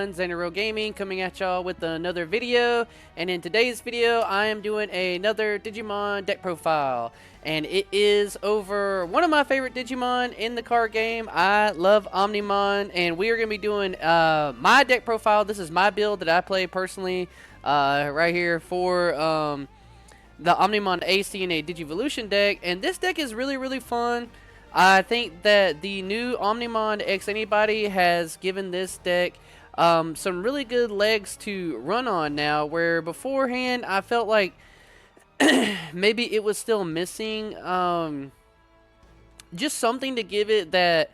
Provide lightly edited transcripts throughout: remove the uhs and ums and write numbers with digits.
everyone, Xander Gaming coming at y'all with another video. And in today's video, I am doing another Digimon deck profile. And it is over one of my favorite Digimon in the card game. I love Omnimon, and we are going to be doing my deck profile. This is my build that I play personally right here for the Omnimon Ace DNA Digivolution deck. And this deck is really fun. I think that the new Omnimon X Antibody has given this deck some really good legs to run on now, where beforehand I felt like maybe it was still missing just something to give it that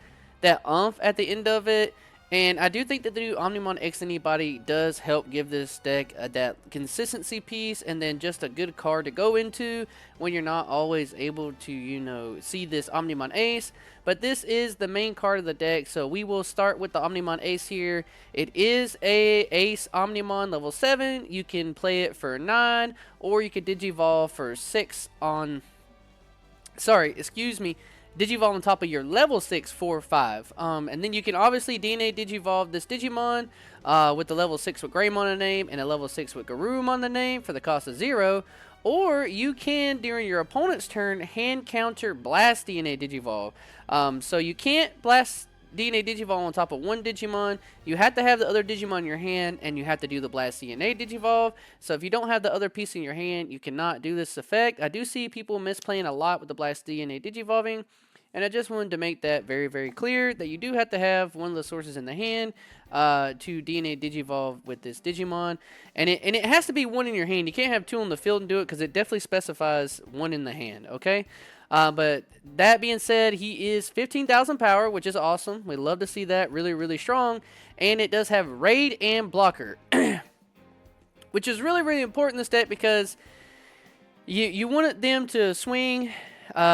oomph at the end of it. And I do think that the new Omnimon X Antibody does help give this deck that consistency piece, and then just a good card to go into when you're not always able to, you know, see this Omnimon Ace. But this is the main card of the deck, so we will start with the Omnimon Ace here. It is a Ace Omnimon level 7. You can play it for 9, or you could digivolve for 6 on... Sorry, excuse me. Digivolve on top of your level 6 for 5. And then you can obviously dnadigivolve this Digimon with the level 6 with Greymon on the name and a level 6 with garurumon on the name for the cost of 0. Or you can, during your opponent's turn, hand counter blast DNA Digivolve. So you can't blast DNA Digivolve on top of one Digimon. You have to have the other Digimon in your hand, and you have to do the blast DNA Digivolve. So if you don't have the other piece in your hand, you cannot do this effect. I do see people misplaying a lot with the blast DNA Digivolving. And I just wanted to make that very clear, that you do have to have one of the sources in the hand to DNA Digivolve with this Digimon. And it has to be one in your hand. You can't have 2 on the field and do it, because it definitely specifies 1 in the hand, okay? But that being said, he is 15,000 power, which is awesome. We love to see that. Really strong. And it does have raid and blocker, which is really important in this deck, because you want them to swing...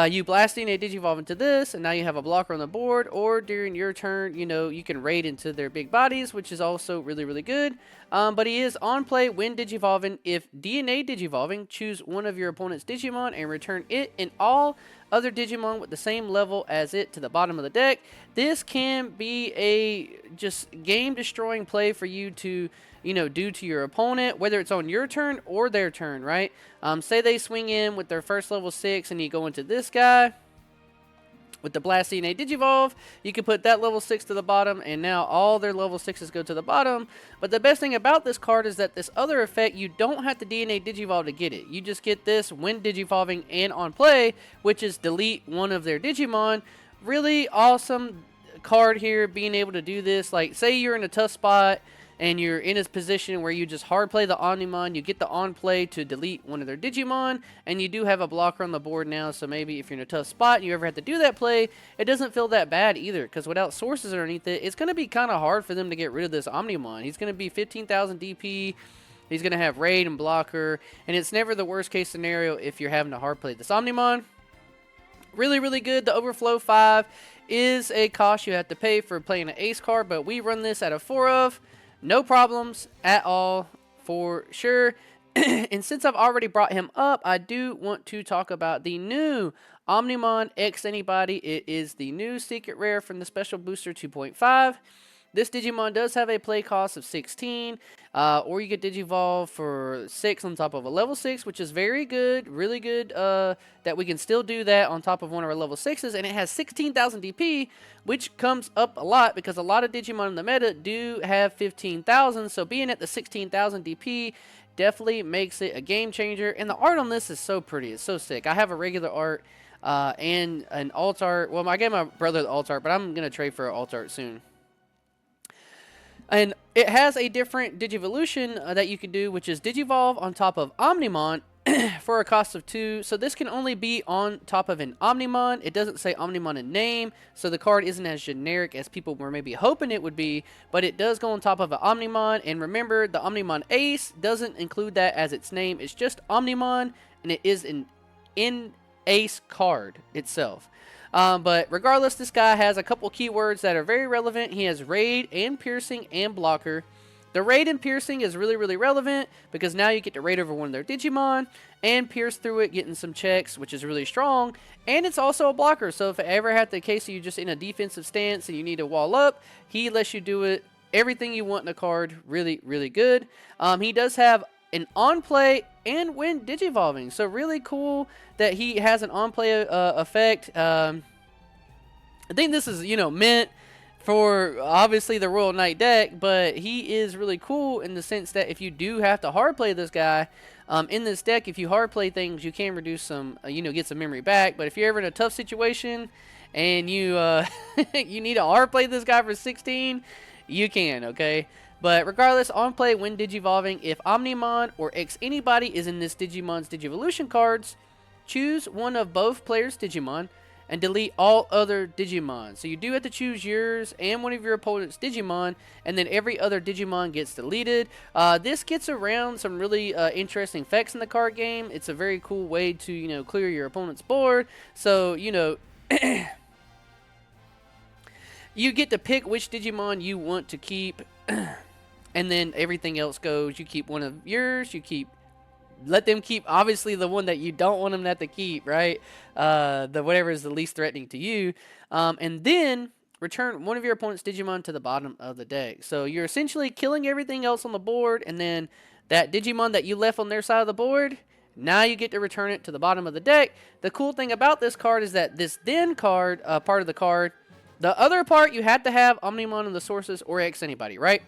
you blasting a Digivolve into this, and now you have a blocker on the board, or during your turn, you know, you can raid into their big bodies, which is also really good. But he is on play when Digivolving. If DNA Digivolving, choose one of your opponent's Digimon and return it and all other Digimon with the same level as it to the bottom of the deck. This can be a just game-destroying play for you to, you know, do to your opponent, whether it's on your turn or their turn, right? Say they swing in with their first level 6 and you go into this guy with the Blast DNA Digivolve. You can put that level 6 to the bottom, and now all their level 6s go to the bottom. But the best thing about this card is that this other effect, you don't have to DNA Digivolve to get it. You just get this when Digivolving and on play, which is delete one of their Digimon. Really awesome card here, being able to do this. Like, say you're in a tough spot, and you're in a position where you just hard play the Omnimon, you get the on play to delete one of their Digimon, and you do have a blocker on the board now, so maybe if you're in a tough spot and you ever have to do that play, it doesn't feel that bad either, because without sources underneath it, it's going to be kind of hard for them to get rid of this Omnimon. He's going to be 15,000 DP, he's going to have raid and blocker, and it's never the worst case scenario if you're having to hard play this Omnimon. Really good. The Overflow 5 is a cost you have to pay for playing an Ace card, but we run this at a 4 of. No problems at all, for sure. And since I've already brought him up, I do want to talk about the new Omnimon X Antibody. It is the new secret rare from the Special Booster 2.5. This Digimon does have a play cost of 16, or you get Digivolve for 6 on top of a level 6, which is very good, really good, that we can still do that on top of one of our level 6s, and it has 16,000 DP, which comes up a lot, because a lot of Digimon in the meta do have 15,000, so being at the 16,000 DP definitely makes it a game changer, and the art on this is so pretty, it's so sick. I have a regular art, and an alt art. Well, I gave my brother the alt art, but I'm going to trade for an alt art soon. And it has a different Digivolution that you can do, which is Digivolve on top of Omnimon for a cost of 2. So this can only be on top of an Omnimon. It doesn't say Omnimon in name, so the card isn't as generic as people were maybe hoping it would be, but it does go on top of an Omnimon. And remember, the Omnimon Ace doesn't include that as its name. It's just Omnimon, and it is an in-Ace card itself. But regardless, this guy has a couple keywords that are very relevant. He has raid and piercing and blocker. The raid and piercing is really relevant, because now you get to raid over one of their Digimon and pierce through it, getting some checks, which is really strong. And it's also a blocker, so if it ever had the case of you just in a defensive stance and you need to wall up, he lets you do it everything you want in a card. Really, really good. He does have an on-play and when digivolving. So really cool that he has an on-play effect. I think this is, you know, meant for obviously the Royal Knight deck, but he is really cool in the sense that if you do have to hard play this guy, in this deck, if you hard play things, you can reduce some, you know, get some memory back. But if you're ever in a tough situation and you you need to hard play this guy for 16, you can, okay? But regardless, on play when digivolving, if Omnimon or X Antibody is in this Digimon's Digivolution cards, choose one of both players' Digimon and delete all other Digimon. So you do have to choose yours and one of your opponent's Digimon, and then every other Digimon gets deleted. This gets around some really interesting effects in the card game. It's a very cool way to, you know, clear your opponent's board. So, you know, you get to pick which Digimon you want to keep, and then everything else goes. You keep one of yours, let them keep, obviously, the one that you don't want them to have to keep, right? The whatever is the least threatening to you. And then return one of your opponent's Digimon to the bottom of the deck. So you're essentially killing everything else on the board, and then that Digimon that you left on their side of the board, now you get to return it to the bottom of the deck. The cool thing about this card is that this then card, part of the card, the other part you have to have Omnimon and the sources or X Antibody, right?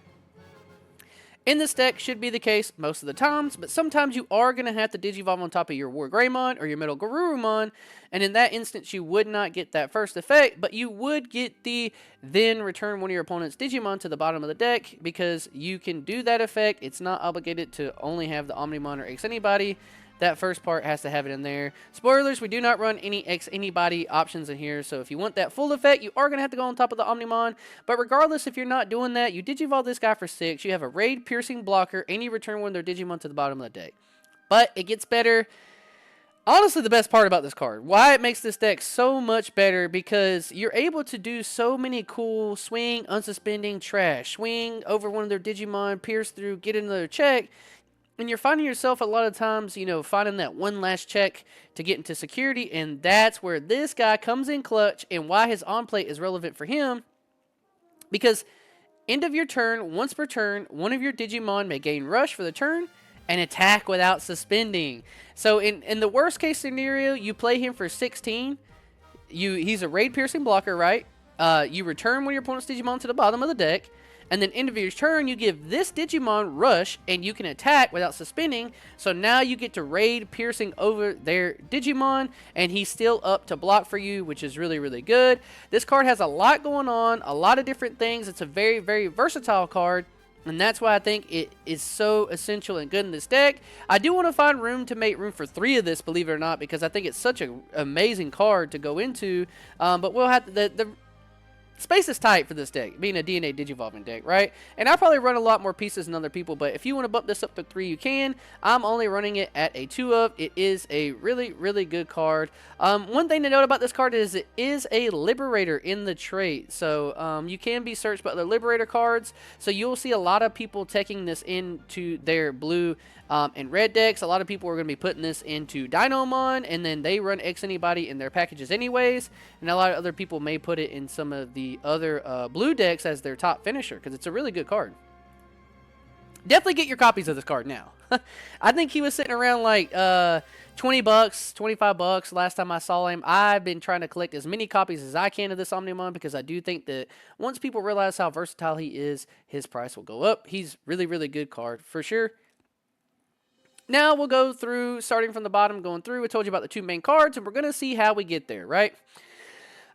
In this deck should be the case most of the times, but sometimes you are going to have to digivolve on top of your WarGreymon or your MetalGarurumon, and in that instance you would not get that first effect, but you would get the then return one of your opponent's Digimon to the bottom of the deck, because you can do that effect. It's not obligated to only have the Omnimon or X Antibody. That first part has to have it in there. Spoilers, we do not run any X Antibody options in here, so if you want that full effect, you are going to have to go on top of the Omnimon. But regardless, if you're not doing that, you digivolve this guy for 6, you have a raid piercing blocker, and you return one of their Digimon to the bottom of the deck. But it gets better. Honestly, the best part about this card, why it makes this deck so much better, because you're able to do so many cool swing, unsuspending, trash, swing over one of their Digimon, pierce through, get another check. And you're finding yourself a lot of times, you know, finding that one last check to get into security, and that's where this guy comes in clutch, and why his on-play is relevant for him. Because end of your turn, once per turn, one of your Digimon may gain rush for the turn and attack without suspending. So in the worst case scenario, you play him for 16. He's a raid piercing blocker, right? You return one of your opponent's Digimon to the bottom of the deck. And then end of your turn, you give this Digimon rush, and you can attack without suspending. So now you get to raid piercing over their Digimon, and he's still up to block for you, which is really, really good. This card has a lot going on, a lot of different things. It's a very, very versatile card, and that's why I think it is so essential and good in this deck. I do want to find room to make room for 3 of this, believe it or not, because I think it's such an amazing card to go into. But we'll have to, the space is tight for this deck, being a DNA Digivolving deck, right? And I probably run a lot more pieces than other people, but if you want to bump this up to 3, you can. I'm only running it at a 2 of. It is a really, really good card. One thing to note about this card is it is a Liberator in the trait, so you can be searched by other Liberator cards, so you'll see a lot of people taking this into their blue and red decks. A lot of people are going to be putting this into Dinomon, and then they run X Antibody in their packages anyways, and a lot of other people may put it in some of the other blue decks as their top finisher, because it's a really good card. Definitely get your copies of this card now. I think he was sitting around like 20 bucks, 25 bucks last time I saw him. I've been trying to collect as many copies as I can of this Omnimon, because I do think that once people realize how versatile he is, his price will go up. He's really, really good card for sure. Now we'll go through, starting from the bottom, going through. I told you about the 2 main cards, and we're going to see how we get there, right?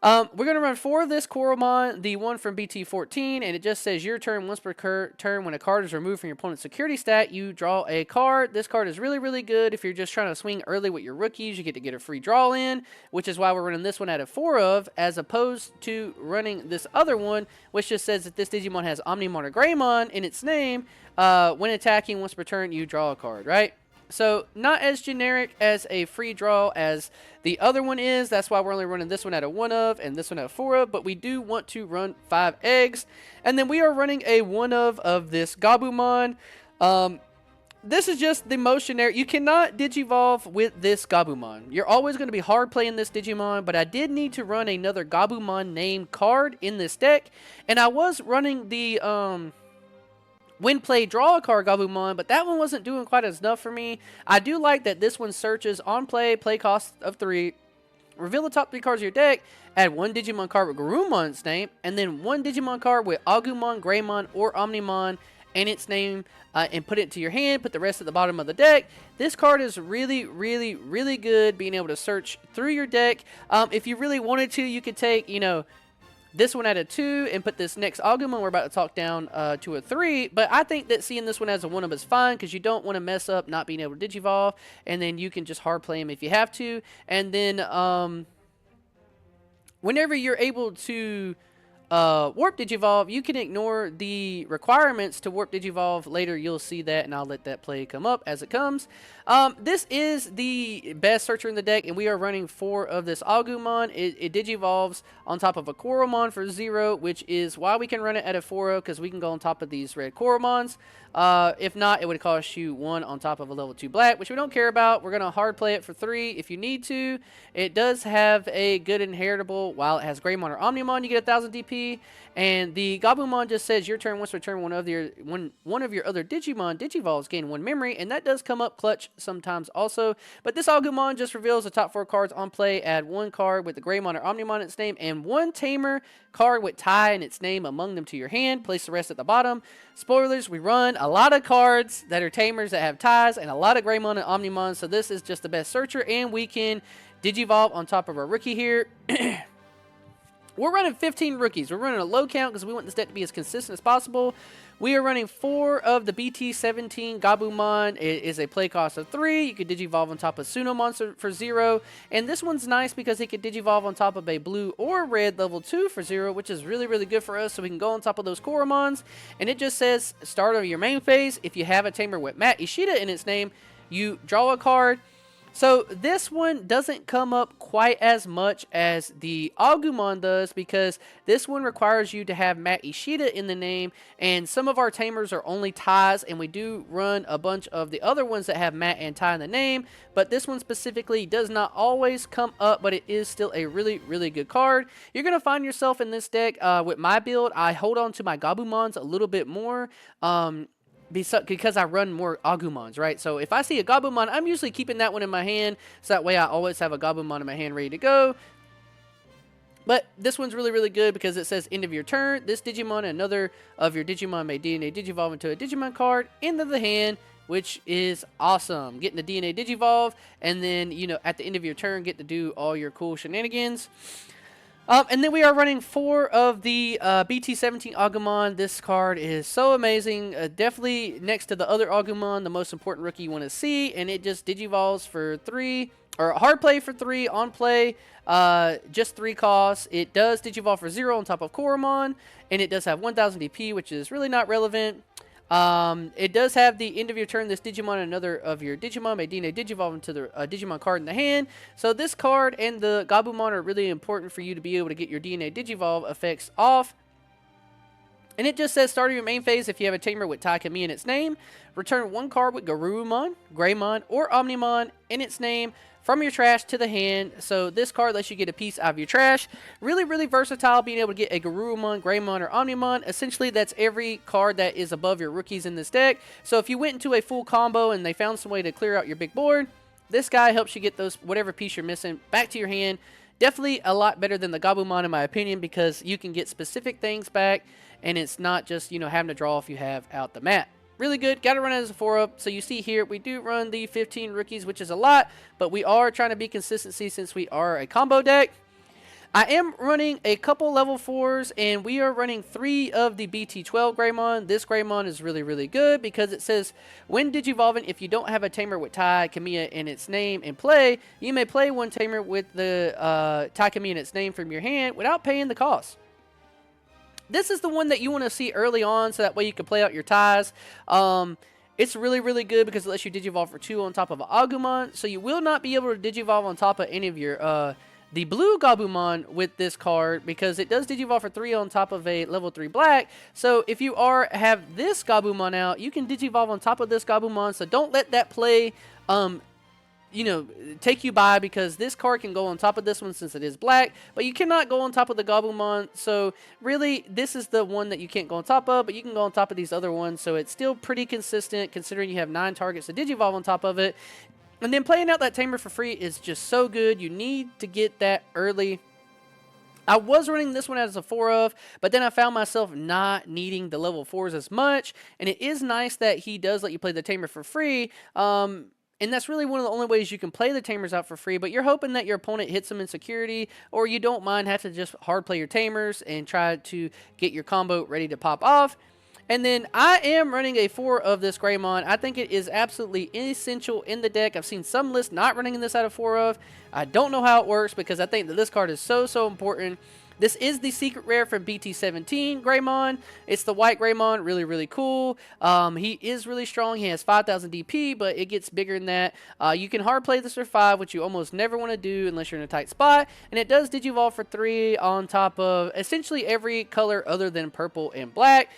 We're going to run 4 of this Garurumon, the one from BT14, and it just says your turn. Once per turn, when a card is removed from your opponent's security stat, you draw a card. This card is really, really good if you're just trying to swing early with your rookies. You get a free draw in, which is why we're running this one out of 4 of, as opposed to running this other one, which just says that this Digimon has Omnimon or Greymon in its name. When attacking, once per turn, you draw a card, right? So, not as generic as a free draw as the other one is. That's why we're only running this one out of 1 of and this one out of 4 of. But we do want to run 5 eggs. And then we are running a 1 of this Gabumon. This is just the most generic. You cannot Digivolve with this Gabumon. You're always going to be hard playing this Digimon. But I did need to run another Gabumon named card in this deck. And I was running the When play, draw a card Gabumon, but that one wasn't doing quite as enough for me. I do like that this one searches on play cost of 3, reveal the top 3 cards of your deck, add 1 Digimon card with Garurumon's name, and then 1 Digimon card with Agumon, Greymon, or Omnimon and its name, and put it to your hand, put the rest at the bottom of the deck. This card is really, really, really good, being able to search through your deck. If you really wanted to, you could take, you know, this one at a 2 and put this next Agumon we're about to talk down to a 3. But I think that seeing this one as a 1-up is fine, because you don't want to mess up not being able to Digivolve, and then you can just hard play him if you have to. And then whenever you're able to warp Digivolve, you can ignore the requirements to warp Digivolve. Later you'll see that, and I'll let that play come up as it comes. This is the best searcher in the deck, and we are running 4 of this Agumon. It Digivolves on top of a Koromon for 0, which is why we can run it at a 4-0, because we can go on top of these red Koromons. If not, it would cost you 1 on top of a level 2 black, which we don't care about. We're going to hard play it for 3 if you need to. It does have a good inheritable. While it has Greymon or Omnimon, you get 1000 DP. And the Gabumon just says your turn, once return one of your other Digimon Digivolves gain 1 memory, and that does come up clutch sometimes also. But this Agumon just reveals the top 4 cards on play. Add 1 card with the Greymon or Omnimon in its name, and 1 Tamer card with Tai in its name among them to your hand. Place the rest at the bottom. Spoilers, we run a lot of cards that are Tamers that have Ties, and a lot of Greymon and Omnimon, so this is just the best searcher, and we can Digivolve on top of our rookie here. We're running 15 rookies. We're running a low count because we want this deck to be as consistent as possible. We are running 4 of the BT17 Gabumon. It is a play cost of 3. You could Digivolve on top of Suno Monster for 0. And this one's nice because it could Digivolve on top of a blue or red level 2 for 0, which is really, really good for us. So we can go on top of those Koromons. And it just says, start of your main phase. If you have a Tamer with Matishida in its name, you draw a card. So this one doesn't come up quite as much as the Agumon does, because this one requires you to have Matishida in the name, and some of our Tamers are only Ties, and we do run a bunch of the other ones that have Mat and Tai in the name, but this one specifically does not always come up, but it is still a really, really good card. You're going to find yourself in this deck, with my build, I hold on to my Gabumons a little bit more, because I run more Agumons, right? So if I see a Gabumon, I'm usually keeping that one in my hand, so that way I always have a Gabumon in my hand ready to go. But this one's really, really good because it says end of your turn. This Digimon and another of your Digimon may DNA Digivolve into a Digimon card, end of the hand, which is awesome. Getting the DNA Digivolve, and then, you know, at the end of your turn, get to do all your cool shenanigans. And then we are running 4 of the BT17 Agumon. This card is so amazing. Definitely next to the other Agumon, the most important rookie you want to see. And it just Digivolves for 3, or hard play for 3, on play, just 3 costs. It does Digivolve for 0 on top of Koromon, and it does have 1000 DP, which is really not relevant. It does have the end of your turn, this Digimon and another of your Digimon may DNA Digivolve into the Digimon card in the hand. So this card and the Gabumon are really important for you to be able to get your DNA Digivolve effects off. And it just says start of your main phase if you have a Tamer with taikamiya in its name. Return 1 card with Garurumon, Greymon, or Omnimon in its name from your trash to the hand. So this card lets you get a piece out of your trash. Really, really versatile, being able to get a Garurumon, Greymon, or Omnimon. Essentially, that's every card that is above your rookies in this deck. So if you went into a full combo and they found some way to clear out your big board, this guy helps you get those, whatever piece you're missing, back to your hand. Definitely a lot better than the Gabumon in my opinion, because you can get specific things back, and it's not just, you know, having to draw if you have out the mat. Really good. Got to run it as a 4-up. So you see here, we do run the 15 rookies, which is a lot, but we are trying to be consistency since we are a combo deck. I am running a couple level 4s, and we are running 3 of the BT12 Greymon. This Greymon is really, really good because it says, when Digivolving, if you don't have a Tamer with taikamiya in its name in play, you may play 1 Tamer with the taikamiya in its name from your hand without paying the cost. This is the one that you want to see early on, so that way you can play out your ties. It's really, really good because it lets you Digivolve for 2 on top of an Agumon. So you will not be able to Digivolve on top of any of your the blue Gabumon with this card, because it does Digivolve for 3 on top of a level 3 black. So if you have this Gabumon out, you can Digivolve on top of this Gabumon. So don't let that play you know, take you by, because this card can go on top of this one since it is black, but you cannot go on top of the Gabumon. So really, this is the one that you can't go on top of, but you can go on top of these other ones. So it's still pretty consistent considering you have 9 targets to Digivolve on top of it. And then playing out that Tamer for free is just so good. You need to get that early. I was running this one as a 4 of, but then I found myself not needing the level 4s as much. And it is nice that he does let you play the Tamer for free. And that's really one of the only ways you can play the Tamers out for free, but you're hoping that your opponent hits them in security, or you don't mind have to just hard play your Tamers and try to get your combo ready to pop off. And then I am running a 4 of this Greymon. I think it is absolutely essential in the deck. I've seen some lists not running this out of 4 of. I don't know how it works, because I think that this card is so important. This is the secret rare from BT17 Greymon. It's the white Greymon, really cool. He is really strong. He has 5,000 DP, but it gets bigger than that. You can hard play this for 5, which you almost never want to do unless you're in a tight spot. And it does Digivolve for 3 on top of essentially every color other than purple and black.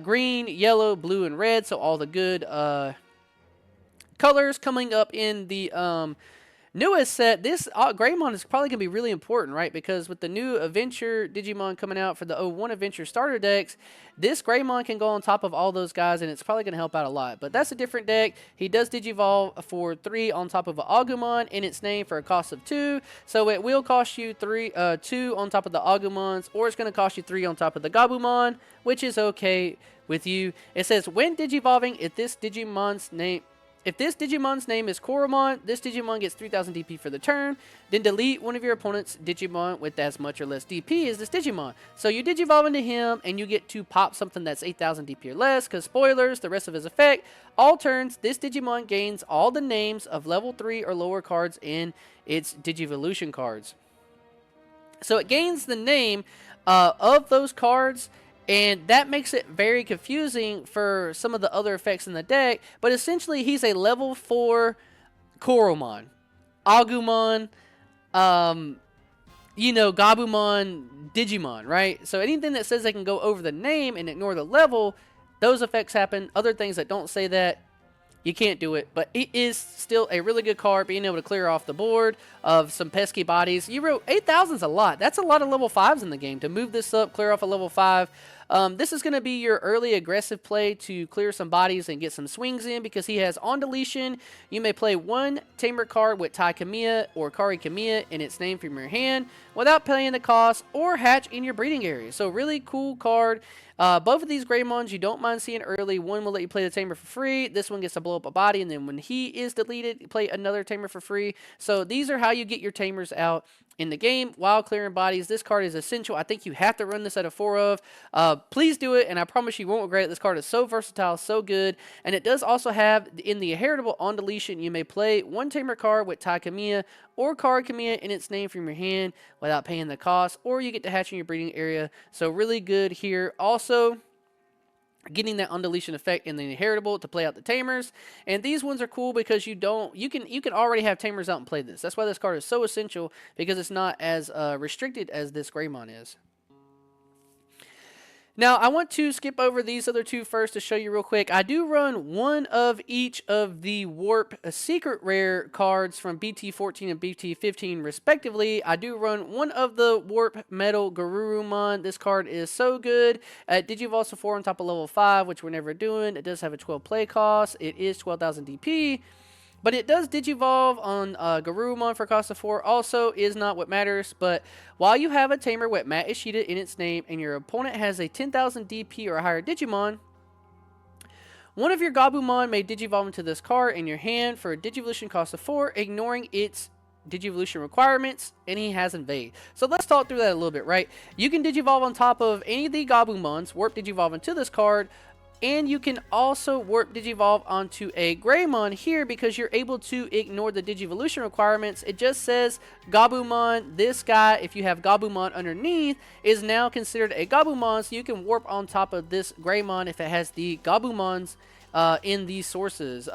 Green, yellow, blue, and red, so all the good colors coming up in the newest set. This Greymon is probably going to be really important, right? Because with the new Adventure Digimon coming out for the 01 Adventure starter decks, this Greymon can go on top of all those guys, and it's probably going to help out a lot. But that's a different deck. He does Digivolve for 3 on top of an Agumon in its name for a cost of 2. So it will cost you 2 on top of the Agumons, or it's going to cost you 3 on top of the Gabumon, which is okay with you. It says, when Digivolving, if this Digimon's name is Garurumon, this Digimon gets 3,000 DP for the turn. Then delete one of your opponent's Digimon with as much or less DP as this Digimon. So you Digivolve into him, and you get to pop something that's 8,000 DP or less, because spoilers, the rest of his effect, all turns, this Digimon gains all the names of level 3 or lower cards in its Digivolution cards. So it gains the name of those cards, and that makes it very confusing for some of the other effects in the deck. But essentially, he's a level 4 Garurumon, Agumon, Gabumon, Digimon, right? So anything that says they can go over the name and ignore the level, those effects happen. Other things that don't say that, you can't do it. But it is still a really good card, being able to clear off the board of some pesky bodies. You wrote 8,000 is a lot. That's a lot of level 5s in the game. To move this up, clear off a level 5. This is going to be your early aggressive play to clear some bodies and get some swings in, because he has on deletion. You may play 1 Tamer card with taikamiya or kaikamiya in its name from your hand without paying the cost, or hatch in your breeding area. So really cool card. Both of these Greymons you don't mind seeing early. One will let you play the Tamer for free. This one gets to blow up a body, and then when he is deleted, you play another Tamer for free. So these are how you get your Tamers out in the game while clearing bodies. This card is essential. I think you have to run this at a 4 of. Please do it, and I promise you won't regret it. This card is so versatile, so good. And it does also have, in the heritable on deletion, you may play 1 Tamer card with taikamiya or kaikamiya in its name from your hand without paying the cost, or you get to hatch in your breeding area. So really good here. Also, getting that undeletion effect in the inheritable to play out the Tamers. And these ones are cool because you can already have Tamers out and play this. That's why this card is so essential, because it's not as restricted as this Greymon is. Now, I want to skip over these other 2 first to show you real quick. I do run 1 of each of the Warp Secret Rare cards from BT14 and BT15 respectively. I do run 1 of the Warp MetalGarurumon. This card is so good. Digivolve 4 on top of level 5, which we're never doing. It does have a 12 play cost. It is 12,000 DP. But it does Digivolve on Garurumon for cost of 4. Also is not what matters. But while you have a Tamer with matishida in its name, and your opponent has a 10,000 DP or higher Digimon, one of your Gabumon may Digivolve into this card in your hand for a Digivolution cost of 4, ignoring its Digivolution requirements, and he has Invade. So let's talk through that a little bit, right? You can Digivolve on top of any of the Gabumons, Warp Digivolve into this card, and you can also Warp Digivolve onto a Greymon here, because you're able to ignore the Digivolution requirements. It just says Gabumon. This guy, if you have Gabumon underneath, is now considered a Gabumon, so you can warp on top of this Greymon if it has the Gabumons in these sources.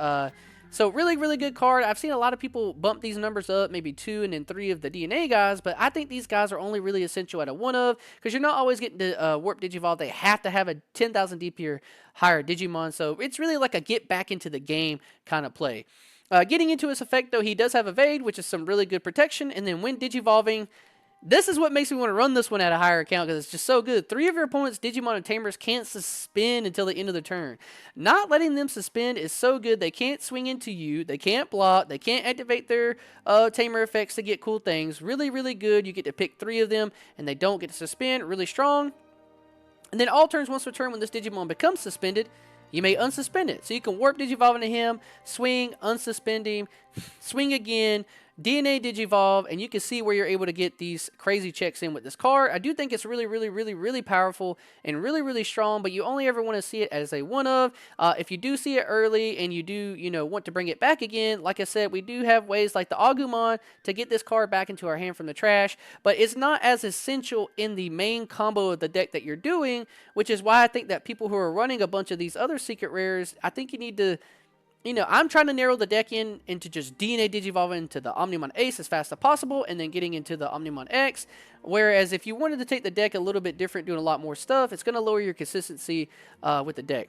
So really, really good card. I've seen a lot of people bump these numbers up, maybe 2 and then 3 of the DNA guys, but I think these guys are only really essential at a 1 of, because you're not always getting to Warp Digivolve. They have to have a 10,000 DP or higher Digimon, so it's really like a get back into the game kind of play. Getting into his effect, though, he does have Evade, which is some really good protection. And then when Digivolving, this is what makes me want to run this one at a higher account because it's just so good. 3 of your opponent's Digimon and Tamers can't suspend until the end of the turn. Not letting them suspend is so good. They can't swing into you. They can't block. They can't activate their Tamer effects to get cool things. Really, really good. You get to pick 3 of them, and they don't get to suspend. Really strong. And then all turns once per turn when this Digimon becomes suspended, you may unsuspend it. So you can warp Digivolve into him, swing, unsuspend him, swing again, dnadigivolve, and you can see where you're able to get these crazy checks in with this card. I do think it's really, really, really, really powerful and really, really strong, but you only ever want to see it as a one-of. If you do see it early and you do, want to bring it back again, like I said, we do have ways like the Agumon to get this card back into our hand from the trash, but it's not as essential in the main combo of the deck that you're doing, which is why I think that people who are running a bunch of these other secret rares, I think you need to, I'm trying to narrow the deck into just DNA Digivolve into the Omnimon Ace as fast as possible and then getting into the Omnimon X. Whereas if you wanted to take the deck a little bit different, doing a lot more stuff, it's going to lower your consistency with the deck.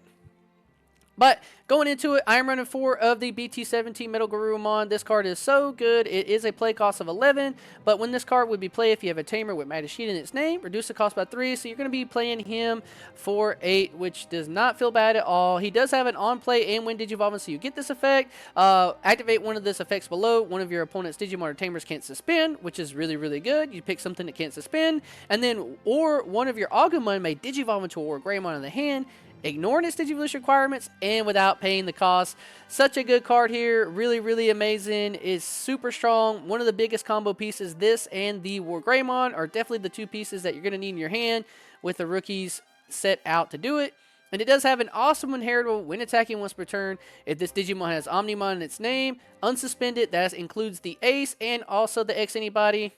But going into it, I am running 4 of the BT17 MetalGarurumon. This card is so good. It is a play cost of 11, but when this card would be played if you have a Tamer with matishida in its name, reduce the cost by 3, so you're going to be playing him for 8, which does not feel bad at all. He does have an on-play and when Digivolving, so you get this effect. Activate one of this effects below. One of your opponent's Digimon or Tamers can't suspend, which is really, really good. You pick something that can't suspend, and then, or one of your Agumon may Digivolve into a WarGreymon in the hand, ignoring its Digivolution requirements and without paying the cost. Such a good card here. Really, really amazing. It's super strong. One of the biggest combo pieces. This and the WarGreymon are definitely the 2 pieces that you're going to need in your hand with the rookies set out to do it. And it does have an awesome inheritable when attacking once per turn. If this Digimon has Omnimon in its name, unsuspend it. That includes the Ace and also the X Antibody.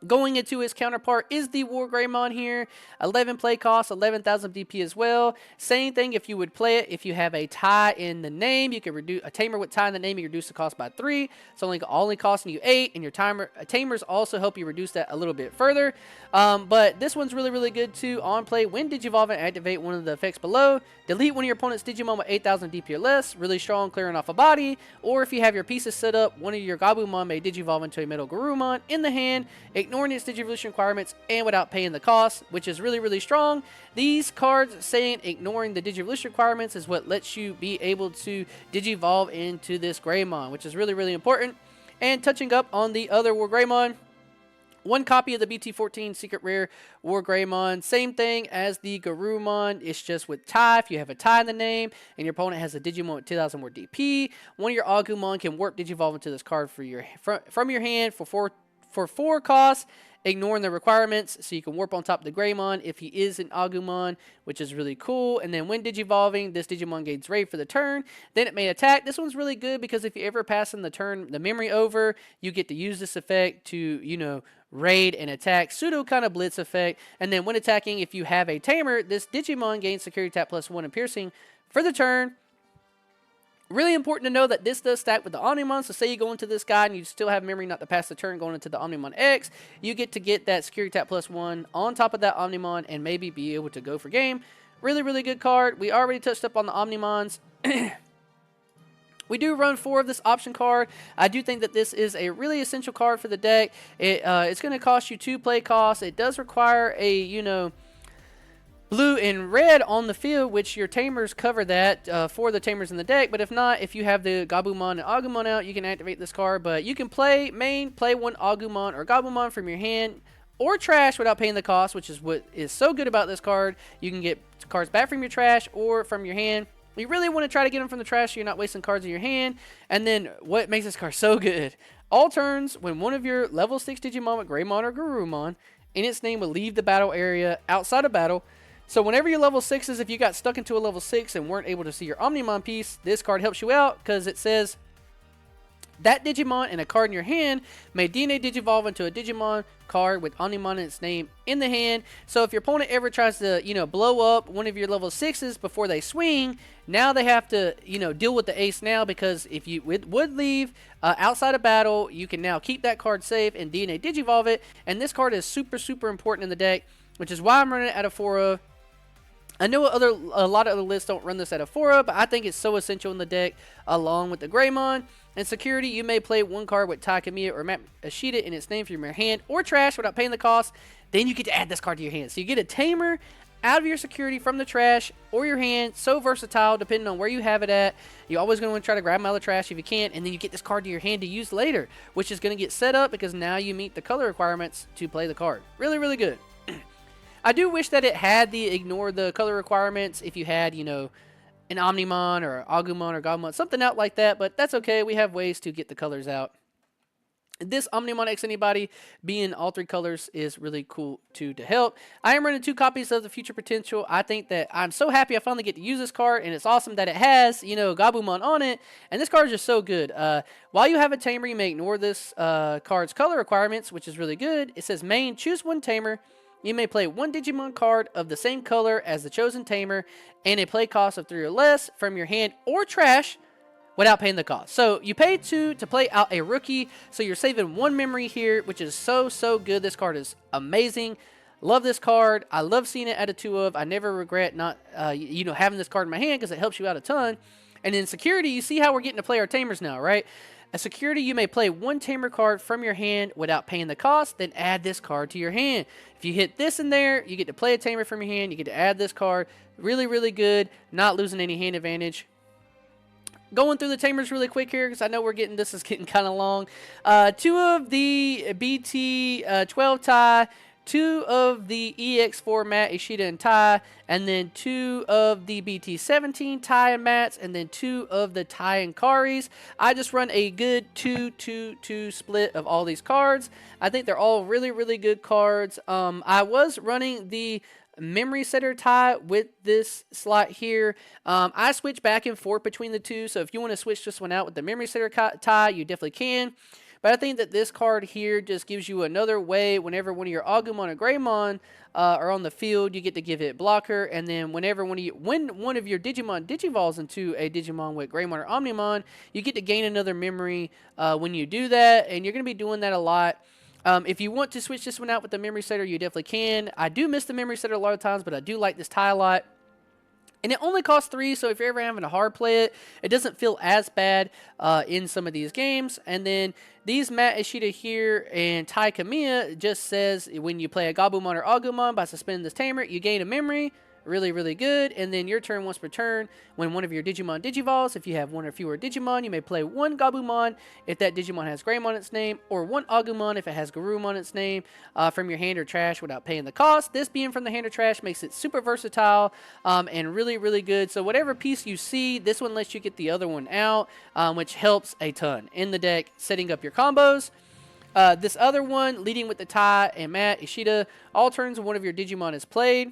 Going into his counterpart is the WarGreymon here. 11 play cost, 11,000 DP as well. Same thing if you would play it. If you have a tie in the name, you can reduce a Tamer with tie in the name. You reduce the cost by 3. It's only costing you 8, and your Tamers also help you reduce that a little bit further. But this one's really, really good too. On play, when Digivolve and activate one of the effects below. Delete one of your opponent's Digimon with 8,000 DP or less. Really strong, clearing off a body. Or if you have your pieces set up, one of your Gabumon may Digivolve into a MetalGarurumon in the hand, ignoring its Digivolution requirements and without paying the cost, which is really, really strong. These cards saying ignoring the Digivolution requirements is what lets you be able to Digivolve into this Greymon, which is really, really important. And touching up on the other WarGreymon, 1 copy of the BT14 Secret Rare WarGreymon. Same thing as the Garurumon. It's just with tie. If you have a tie in the name and your opponent has a Digimon with 2,000 more DP, one of your Agumon can warp Digivolve into this card from your hand for 4 costs, ignoring the requirements, so you can warp on top of the Greymon if he is an Agumon, which is really cool. And then when Digivolving, this Digimon gains raid for the turn, then it may attack. This one's really good because if you ever pass in the memory over, you get to use this effect to, raid and attack, pseudo kind of blitz effect. And then when attacking, if you have a Tamer, this Digimon gains security tap +1 and piercing for the turn. Really important to know that this does stack with the Omnimon, so say you go into this guy and you still have memory not to pass the turn going into the Omnimon X, you get to get that security tap +1 on top of that Omnimon and maybe be able to go for game. Really, really good card. We already touched up on the Omnimons. We do run 4 of this option card. I do think that this is a really essential card for the deck. It's going to cost you 2 play costs. It does require a, blue and red on the field, which your Tamers cover that for the Tamers in the deck. But if not, if you have the Gabumon and Agumon out, you can activate this card. But you can play 1 Agumon or Gabumon from your hand or trash without paying the cost, which is what is so good about this card. You can get cards back from your trash or from your hand. You really want to try to get them from the trash so you're not wasting cards in your hand. And then what makes this card so good? All turns, when one of your level 6 Digimon with Greymon or Garurumon in its name will leave the battle area outside of battle. So whenever your level 6s, if you got stuck into a level 6 and weren't able to see your Omnimon piece, this card helps you out because it says that Digimon and a card in your hand may dnadigivolve into a Digimon card with Omnimon in its name in the hand. So if your opponent ever tries to, blow up one of your level 6s before they swing, now they have to, deal with the ace now, because if you would leave outside of battle, you can now keep that card safe and dnadigivolve it. And this card is super, super important in the deck, which is why I'm running it out of 4 of. I know a lot of other lists don't run this at a 4-up, but I think it's so essential in the deck, along with the Greymon. In security, you may play one card with Taikamiya or Matishida in its name from your hand or trash without paying the cost. Then you get to add this card to your hand. So you get a Tamer out of your security from the trash or your hand. So versatile, depending on where you have it at. You're always going to want to try to grab them out of the trash if you can, and then you get this card to your hand to use later, which is going to get set up because now you meet the color requirements to play the card. Really, really good. I do wish that it had the ignore the color requirements if you had, you know, an Omnimon or Agumon or Gabumon, something out like that, but that's okay. We have ways to get the colors out. This Omnimon X Antibody being all 3 colors is really cool too to help. I am running 2 copies of the Future Potential. I think that I'm so happy I finally get to use this card, and it's awesome that it has, you know, Gabumon on it, and this card is just so good. While you have a Tamer, you may ignore this card's color requirements, which is really good. It says main, choose one Tamer. You may play one Digimon card of the same color as the chosen Tamer and a play cost of 3 or less from your hand or trash without paying the cost. So you pay 2 to play out a rookie, so you're saving 1 memory here, which is so, so good. This card is amazing. Love this card. I love seeing it at a 2 of. I never regret not, you know, having this card in my hand because it helps you out a ton. And in security, you see how we're getting to play our Tamers now, right? As security, you may play 1 Tamer card from your hand without paying the cost, then add this card to your hand. If you hit this in there, you get to play a Tamer from your hand, you get to add this card. Really, really good. Not losing any hand advantage. Going through the Tamers really quick here because I know this is getting kind of long. 2 of the BT 12 tie, 2 of the EX4 Mat, Ishida and Tai, and then 2 of the BT17 Tai and Mats, and then 2 of the Tai and Karis. I just run a good 2-2-2 split of all these cards. I think they're all really, really good cards. I was running the memory setter tie with this slot here. I switch back and forth between the 2, so if you want to switch this one out with the memory setter tie, you definitely can. But I think that this card here just gives you another way whenever one of your Agumon or Greymon are on the field, you get to give it blocker, and then when one of your Digimon digivolves into a Digimon with Greymon or Omnimon, you get to gain another memory when you do that, and you're going to be doing that a lot. If you want to switch this one out with the memory setter, you definitely can. I do miss the memory setter a lot of times, but I do like this tie a lot. And it only costs 3, so if you're ever having to hard play it, it doesn't feel as bad in some of these games. And then these Matishida here and taikamiya just says when you play a Gabumon or Agumon by suspending this Tamer, you gain a memory. Really, really good. And then your turn once per turn, when one of your Digimon digivolves, if you have 1 or fewer Digimon, you may play 1 Gabumon if that Digimon has Greymon in its name, or 1 Agumon if it has garurumon in its name, from your hand or trash without paying the cost. This being from the hand or trash makes it super versatile and really, really good. So whatever piece you see, this one lets you get the other one out, which helps a ton in the deck, setting up your combos. This other one, leading with the Tai and Mat, Ishida, all turns when one of your Digimon is played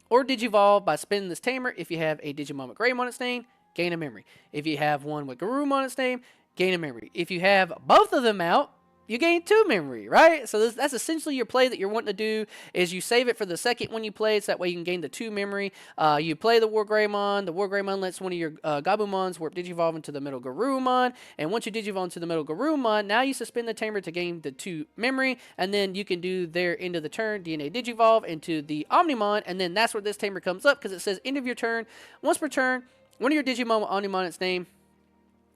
or digivolve by spinning this Tamer. If you have a Digimon with Greymon in its name, gain a memory. If you have one with garurumon in its name, gain a memory. If you have both of them out, you gain 2 memory, right? So that's essentially your play that you're wanting to do, is you save it for the second one you play, so that way you can gain the 2 memory. You play the WarGreymon. The WarGreymon lets one of your Gabumons warp digivolve into the MetalGarurumon, and once you digivolve into the MetalGarurumon, now you suspend the Tamer to gain the 2 memory, and then you can do their end of the turn, dnadigivolve into the Omnimon, and then that's where this Tamer comes up, because it says end of your turn, once per turn, one of your Digimon with Omnimon in its name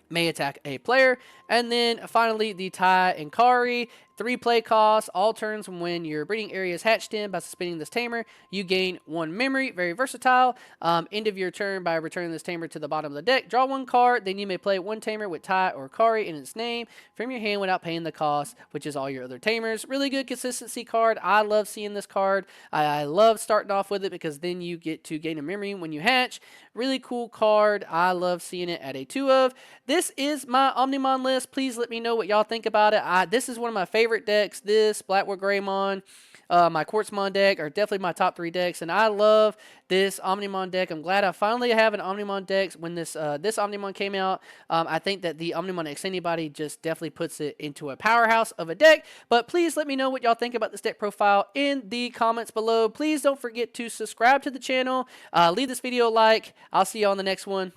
may attack a player. And then finally the Tai and Kari, 3 play costs, all turns when your breeding area is hatched in by suspending this Tamer. You gain 1 memory, very versatile. End of your turn by returning this Tamer to the bottom of the deck. Draw 1 card, then you may play 1 Tamer with Tai or Kari in its name from your hand without paying the cost, which is all your other Tamers. Really good consistency card. I love seeing this card. I love starting off with it because then you get to gain a memory when you hatch. Really cool card. I love seeing it at a 2 of. This is my Omnimon list. Please let me know what y'all think about it. This is one of my favorite decks. This, WarGreymon, my Quartzmon deck are definitely my top 3 decks, and I love this Omnimon deck. I'm glad I finally have an Omnimon deck. When this Omnimon came out, I think that the Omnimon X Antibody just definitely puts it into a powerhouse of a deck. But please let me know what y'all think about this deck profile in the comments below. Please don't forget to subscribe to the channel. Leave this video a like. I'll see you on the next one.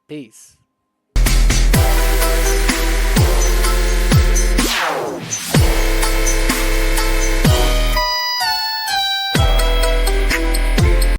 Peace.